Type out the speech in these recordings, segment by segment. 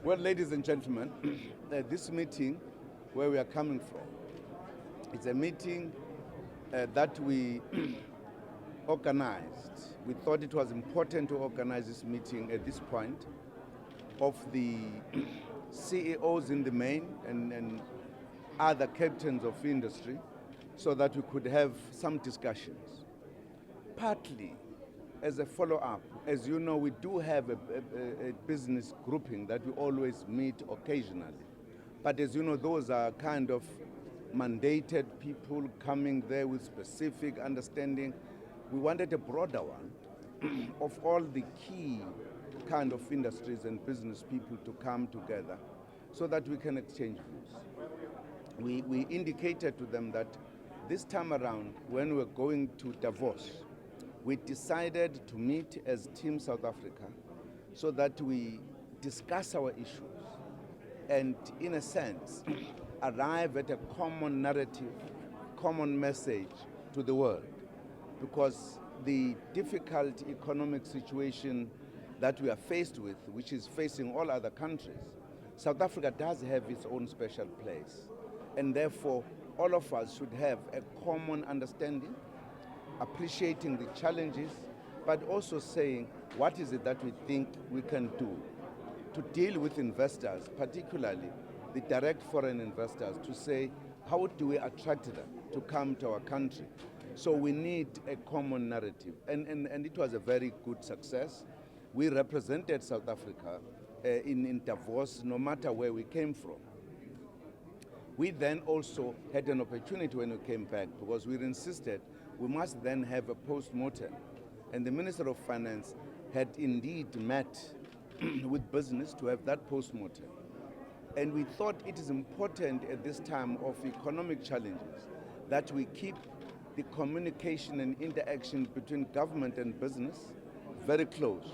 Well, ladies and gentlemen, this meeting, where we are coming from, it's a meeting that we organized. We thought it was important to organize this meeting at this point of the CEOs in the main and other captains of industry so that we could have some discussions. Partly as a follow-up, as you know, we do have a business grouping that we always meet occasionally. But as you know, those are kind of mandated people coming there with specific understanding. We wanted a broader one of all the key kind of industries and business people to come together so that we can exchange views. We indicated to them that this time around, when we're going to Davos, we decided to meet as Team South Africa so that we discuss our issues and, in a sense, arrive at a common narrative, common message to the world. Because the difficult economic situation that we are faced with, which is facing all other countries, South Africa does have its own special place. And therefore, all of us should have a common understanding, appreciating the challenges, but also saying what is it that we think we can do to deal with investors, particularly the direct foreign investors, to say how do we attract them to come to our country. So we need a common narrative, and it was a very good success. We represented South Africa in Davos, no matter where we came from. We then also had an opportunity when we came back, because we insisted we must then have a post-mortem. And the Minister of Finance had indeed met with business to have that post-mortem. And we thought it is important at this time of economic challenges that we keep the communication and interaction between government and business very close.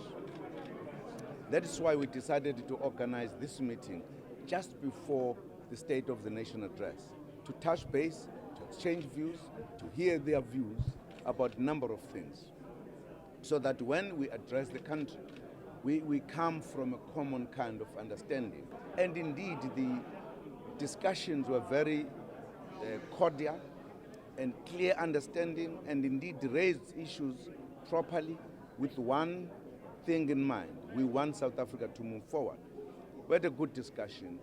That is why we decided to organize this meeting just before the State of the Nation address, to touch base, to exchange views, to hear their views about a number of things, so that when we address the country, we come from a common kind of understanding. And indeed, the discussions were very cordial and clear understanding, and indeed raised issues properly with one thing in mind. We want South Africa to move forward. We had a good discussion.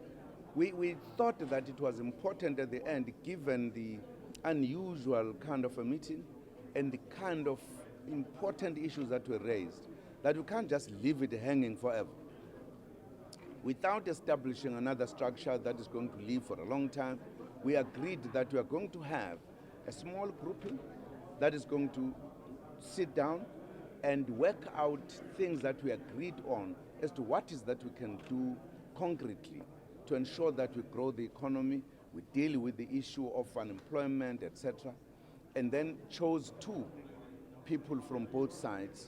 We thought that it was important at the end, given the unusual kind of a meeting and the kind of important issues that were raised, that we can't just leave it hanging forever. Without establishing another structure that is going to live for a long time, we agreed that we are going to have a small grouping that is going to sit down and work out things that we agreed on as to what is that we can do concretely to ensure that we grow the economy, we deal with the issue of unemployment, etc. And then chose two people from both sides.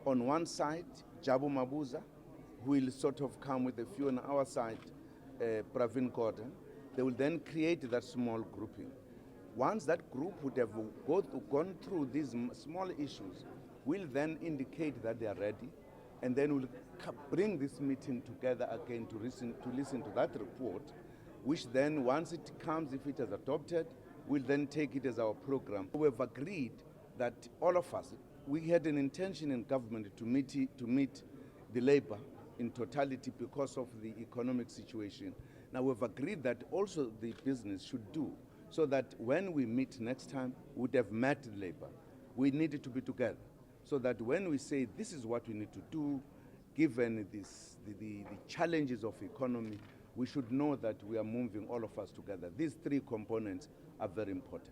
On one side, Jabu Mabuza, who will sort of come with a few. On our side, Pravin Gordhan. They will then create that small grouping. Once that group would have gone through these small issues, we'll then indicate that they are ready, and then we'll bring this meeting together again to listen to that report, which then, once it comes, if it is adopted, we'll then take it as our program. We've agreed that all of us, we had an intention in government to meet the labor in totality because of the economic situation. Now we've agreed that also the business should do, so that when we meet next time, we'd have met labor. We needed to be together, so that when we say this is what we need to do, given the challenges of economy, we should know that we are moving all of us together. These three components are very important.